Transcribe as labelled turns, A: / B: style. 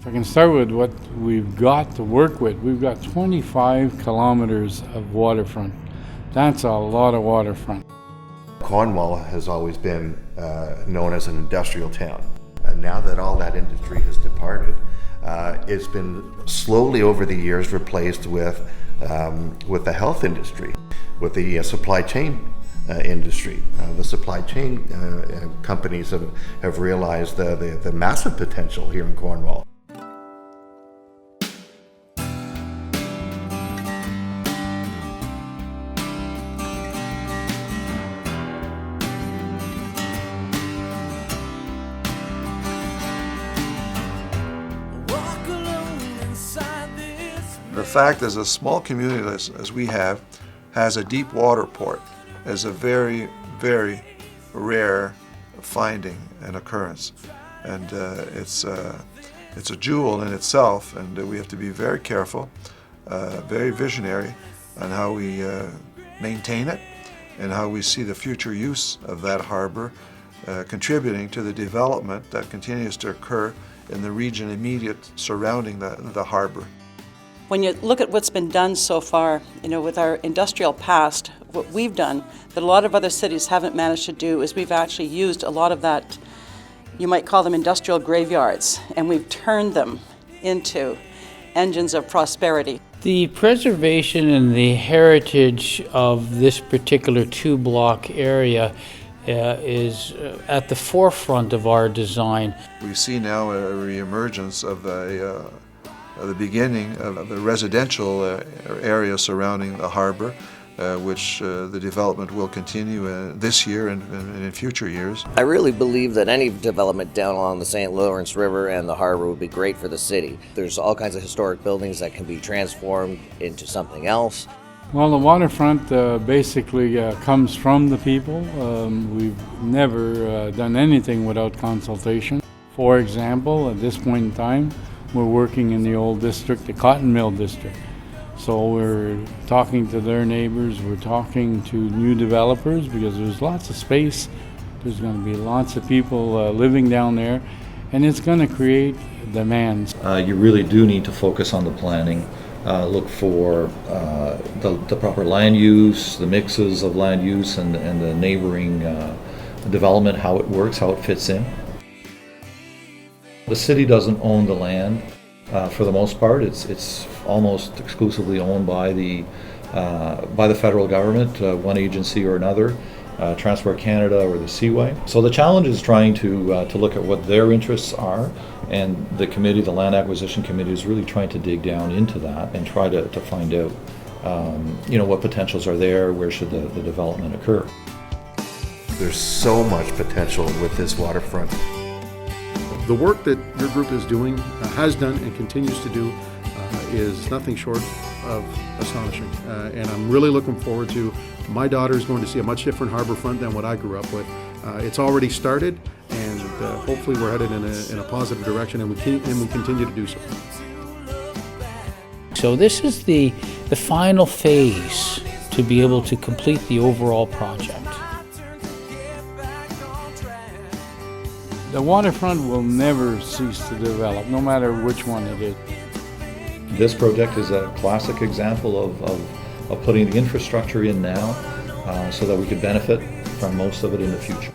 A: If I can start with what we've got to work with, we've got 25 kilometers of waterfront. That's a lot of waterfront.
B: Cornwall has always been known as an industrial town. And now that all that industry has departed, it's been slowly over the years replaced with the health industry, with the supply chain industry. The supply chain companies have realized the massive potential here in Cornwall.
C: The fact as a small community as we have has a deep water port is a very, very rare finding and occurrence. And it's a jewel in itself, and we have to be very careful, very visionary on how we maintain it and how we see the future use of that harbor contributing to the development that continues to occur in the region immediate surrounding the harbor.
D: When you look at what's been done so far, with our industrial past, what we've done that a lot of other cities haven't managed to do is we've actually used a lot of that, you might call them industrial graveyards, and we've turned them into engines of prosperity.
A: The preservation and the heritage of this particular two-block area is at the forefront of our design.
C: We see now a reemergence of the beginning of the residential area surrounding the harbor, which the development will continue this year and in future years.
E: I really believe that any development down along the St. Lawrence River and the harbor would be great for the city. There's all kinds of historic buildings that can be transformed into something else.
A: Well, the waterfront basically comes from the people. We've never done anything without consultation. For example, at this point in time, we're working in the old district, the cotton mill district. So we're talking to their neighbors, we're talking to new developers because there's lots of space. There's going to be lots of people living down there, and it's going to create demands.
F: You really do need to focus on the planning. Look for the proper land use, the mixes of land use and the neighboring development, how it works, how it fits in. The city doesn't own the land for the most part. It's almost exclusively owned by the federal government, one agency or another, Transport Canada or the Seaway. So the challenge is trying to look at what their interests are, and the committee, the Land Acquisition Committee, is really trying to dig down into that and try to find out what potentials are there, where should the development occur.
B: There's so much potential with this waterfront.
G: The work that your group is doing, has done and continues to do is nothing short of astonishing. And I'm really looking forward to, my daughter's going to see a much different harbor front than what I grew up with. It's already started, and hopefully we're headed in a positive direction, and we continue to do so.
H: So this is the final phase to be able to complete the overall project.
A: The waterfront will never cease to develop, no matter which one it is.
F: This project is a classic example of putting the infrastructure in now so that we could benefit from most of it in the future.